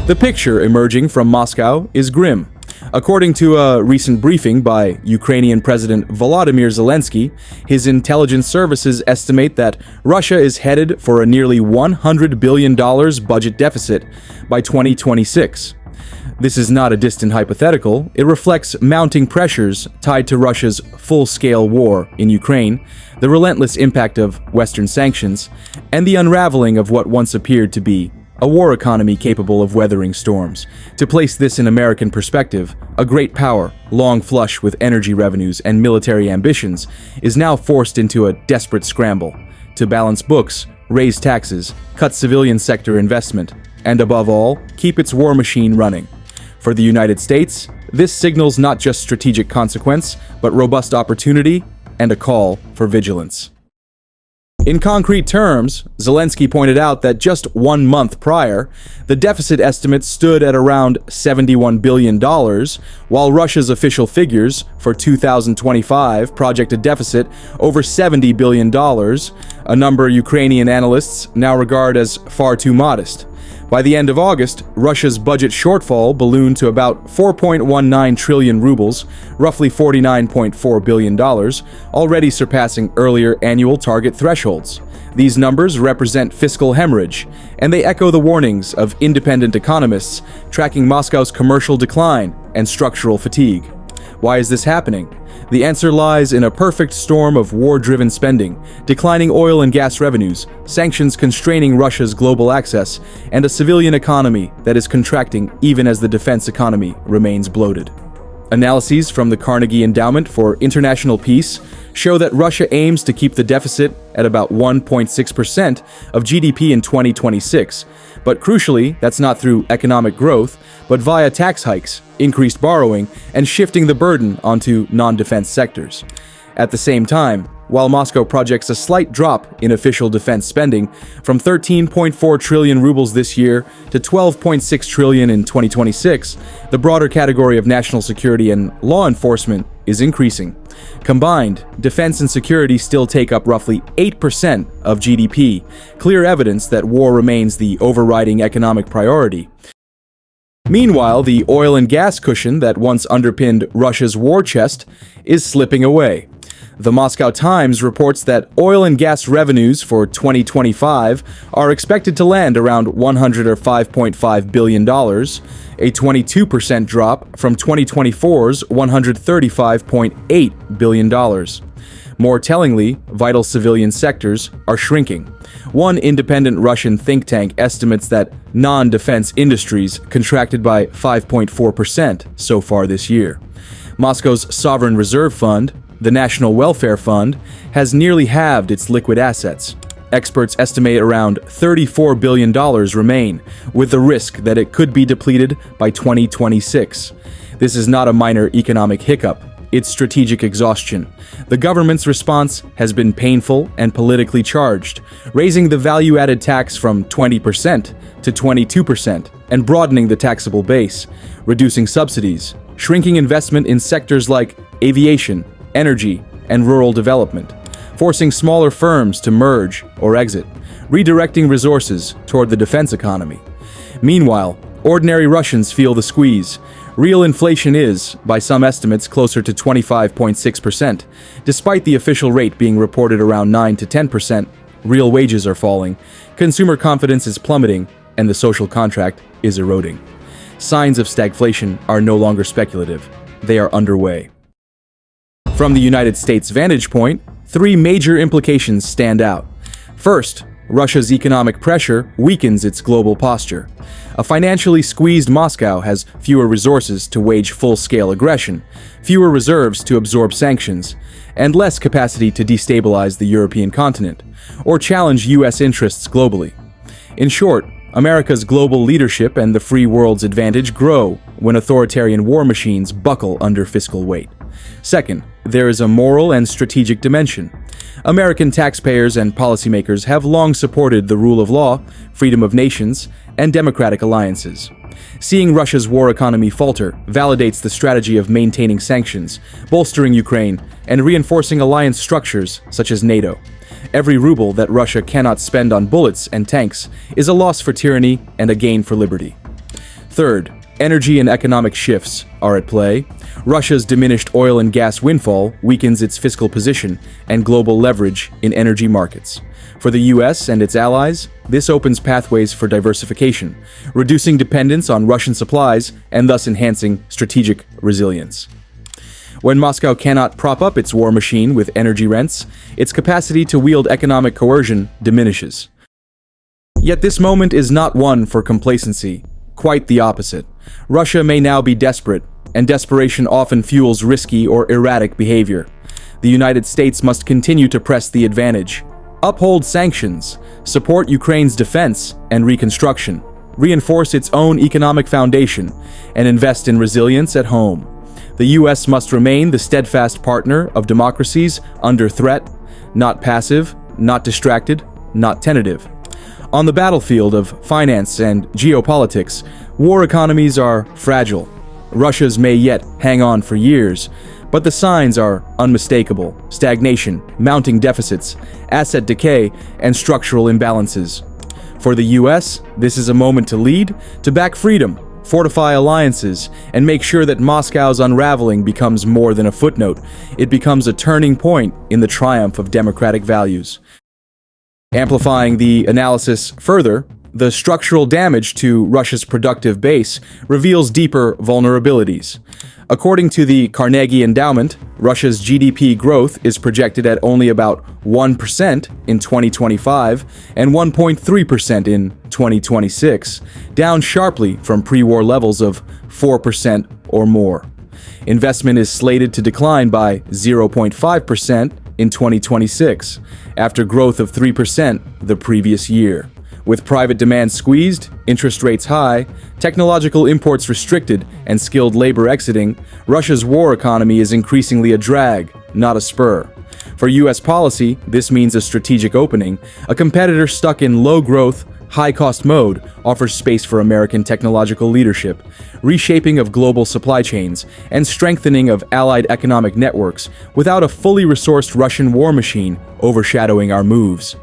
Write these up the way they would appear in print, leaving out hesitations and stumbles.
The picture emerging from Moscow is grim. According to a recent briefing by Ukrainian President Volodymyr Zelensky, his intelligence services estimate that Russia is headed for a nearly $100 billion budget deficit by 2026. This is not a distant hypothetical. It reflects mounting pressures tied to Russia's full-scale war in Ukraine, the relentless impact of Western sanctions, and the unraveling of what once appeared to be a war economy capable of weathering storms. To place this in American perspective, a great power, long flush with energy revenues and military ambitions, is now forced into a desperate scramble to balance books, raise taxes, cut civilian sector investment, and above all, keep its war machine running. For the United States, this signals not just strategic consequence, but robust opportunity and a call for vigilance. In concrete terms, Zelensky pointed out that just 1 month prior, the deficit estimate stood at around $71 billion, while Russia's official figures for 2025 project a deficit over $70 billion, a number Ukrainian analysts now regard as far too modest. By the end of August, Russia's budget shortfall ballooned to about 4.19 trillion rubles, roughly $49.4 billion, already surpassing earlier annual target thresholds. These numbers represent fiscal hemorrhage, and they echo the warnings of independent economists tracking Moscow's commercial decline and structural fatigue. Why is this happening? The answer lies in a perfect storm of war-driven spending, declining oil and gas revenues, sanctions constraining Russia's global access, and a civilian economy that is contracting even as the defense economy remains bloated. Analyses from the Carnegie Endowment for International Peace show that Russia aims to keep the deficit at about 1.6% of GDP in 2026, but crucially, that's not through economic growth, but via tax hikes, increased borrowing, and shifting the burden onto non-defense sectors. At the same time, while Moscow projects a slight drop in official defense spending from 13.4 trillion rubles this year to 12.6 trillion in 2026, the broader category of national security and law enforcement is increasing. Combined, defense and security still take up roughly 8% of GDP, clear evidence that war remains the overriding economic priority. Meanwhile, the oil and gas cushion that once underpinned Russia's war chest is slipping away. The Moscow Times reports that oil and gas revenues for 2025 are expected to land around $105.5 billion, a 22% drop from 2024's $135.8 billion. More tellingly, vital civilian sectors are shrinking. One independent Russian think tank estimates that non-defense industries contracted by 5.4% so far this year. Moscow's Sovereign Reserve Fund, the National Welfare Fund, has nearly halved its liquid assets. Experts estimate around $34 billion remain, with the risk that it could be depleted by 2026. This is not a minor economic hiccup. It's strategic exhaustion. The government's response has been painful and politically charged, raising the value-added tax from 20% to 22% and broadening the taxable base, reducing subsidies, shrinking investment in sectors like aviation, energy, and rural development, forcing smaller firms to merge or exit, redirecting resources toward the defense economy. Meanwhile, ordinary Russians feel the squeeze. Real inflation is, by some estimates, closer to 25.6%. Despite the official rate being reported around 9 to 10%, real wages are falling, consumer confidence is plummeting, and the social contract is eroding. Signs of stagflation are no longer speculative. They are underway. From the United States' vantage point, 3 major implications stand out. First, Russia's economic pressure weakens its global posture. A financially squeezed Moscow has fewer resources to wage full-scale aggression, fewer reserves to absorb sanctions, and less capacity to destabilize the European continent, or challenge U.S. interests globally. In short, America's global leadership and the free world's advantage grow when authoritarian war machines buckle under fiscal weight. Second, there is a moral and strategic dimension. American taxpayers and policymakers have long supported the rule of law, freedom of nations, and democratic alliances. Seeing Russia's war economy falter validates the strategy of maintaining sanctions, bolstering Ukraine, and reinforcing alliance structures such as NATO. Every ruble that Russia cannot spend on bullets and tanks is a loss for tyranny and a gain for liberty. Third, energy and economic shifts are at play. Russia's diminished oil and gas windfall weakens its fiscal position and global leverage in energy markets. For the US and its allies, this opens pathways for diversification, reducing dependence on Russian supplies and thus enhancing strategic resilience. When Moscow cannot prop up its war machine with energy rents, its capacity to wield economic coercion diminishes. Yet this moment is not one for complacency. Quite the opposite. Russia may now be desperate, and desperation often fuels risky or erratic behavior. The United States must continue to press the advantage, uphold sanctions, support Ukraine's defense and reconstruction, reinforce its own economic foundation, and invest in resilience at home. The U.S. must remain the steadfast partner of democracies under threat, not passive, not distracted, not tentative. On the battlefield of finance and geopolitics, war economies are fragile. Russia's may yet hang on for years, but the signs are unmistakable: stagnation, mounting deficits, asset decay, and structural imbalances. For the U.S., this is a moment to lead, to back freedom, fortify alliances, and make sure that Moscow's unraveling becomes more than a footnote. It becomes a turning point in the triumph of democratic values. Amplifying the analysis further, the structural damage to Russia's productive base reveals deeper vulnerabilities. According to the Carnegie Endowment, Russia's GDP growth is projected at only about 1% in 2025 and 1.3% in 2026, down sharply from pre-war levels of 4% or more. Investment is slated to decline by 0.5% in 2026, after growth of 3% the previous year. With private demand squeezed, interest rates high, technological imports restricted, and skilled labor exiting, Russia's war economy is increasingly a drag, not a spur. For U.S. policy, this means a strategic opening. A competitor stuck in low-growth, high-cost mode offers space for American technological leadership, reshaping of global supply chains, and strengthening of allied economic networks without a fully resourced Russian war machine overshadowing our moves.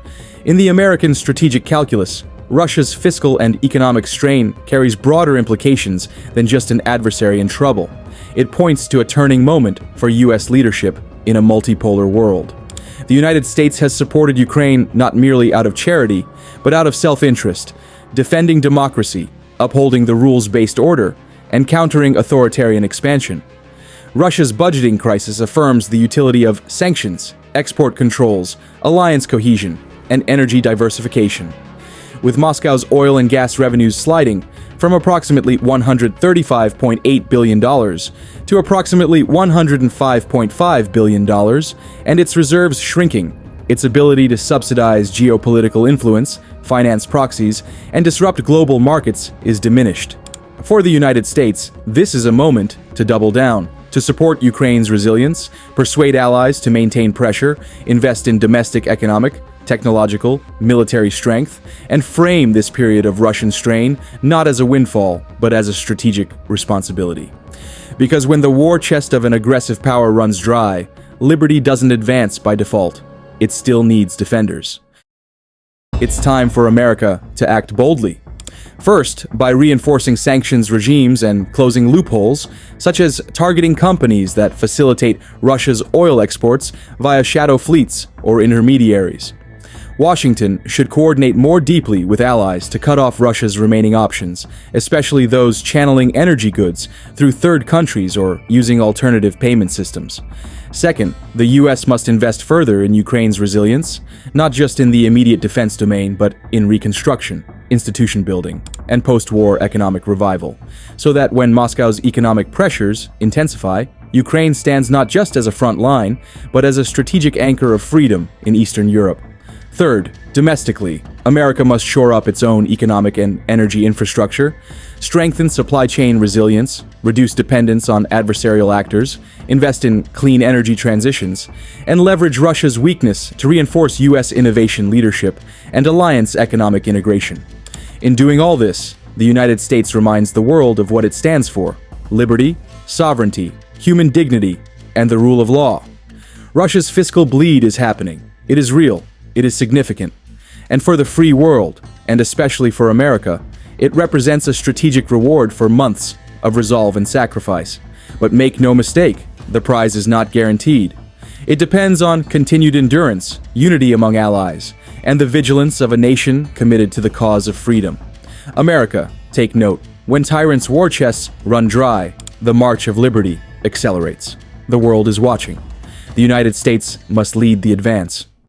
In the American strategic calculus, Russia's fiscal and economic strain carries broader implications than just an adversary in trouble. It points to a turning moment for U.S. leadership in a multipolar world. The United States has supported Ukraine not merely out of charity, but out of self-interest, defending democracy, upholding the rules-based order, and countering authoritarian expansion. Russia's budgeting crisis affirms the utility of sanctions, export controls, alliance cohesion, and energy diversification. With Moscow's oil and gas revenues sliding from approximately $135.8 billion to approximately $105.5 billion, and its reserves shrinking, its ability to subsidize geopolitical influence, finance proxies, and disrupt global markets is diminished. For the United States, this is a moment to double down, to support Ukraine's resilience, persuade allies to maintain pressure, invest in domestic economic, technological, military strength, and frame this period of Russian strain not as a windfall, but as a strategic responsibility. Because when the war chest of an aggressive power runs dry, liberty doesn't advance by default. It still needs defenders. It's time for America to act boldly. First, by reinforcing sanctions regimes and closing loopholes, such as targeting companies that facilitate Russia's oil exports via shadow fleets or intermediaries. Washington should coordinate more deeply with allies to cut off Russia's remaining options, especially those channeling energy goods through third countries or using alternative payment systems. Second, the U.S. must invest further in Ukraine's resilience, not just in the immediate defense domain, but in reconstruction, institution building, and post-war economic revival, so that when Moscow's economic pressures intensify, Ukraine stands not just as a front line, but as a strategic anchor of freedom in Eastern Europe. Third, domestically, America must shore up its own economic and energy infrastructure, strengthen supply chain resilience, reduce dependence on adversarial actors, invest in clean energy transitions, and leverage Russia's weakness to reinforce U.S. innovation leadership and alliance economic integration. In doing all this, the United States reminds the world of what it stands for: liberty, sovereignty, human dignity, and the rule of law. Russia's fiscal bleed is happening. It is real. It is significant. And for the free world, and especially for America, It represents a strategic reward for months of resolve and sacrifice. But make no mistake, the prize is not guaranteed. It depends on continued endurance, unity among allies, and the vigilance of a nation committed to the cause of freedom. America, take note, when tyrants' war chests run dry, the march of liberty accelerates. The world is watching. The United States must lead the advance.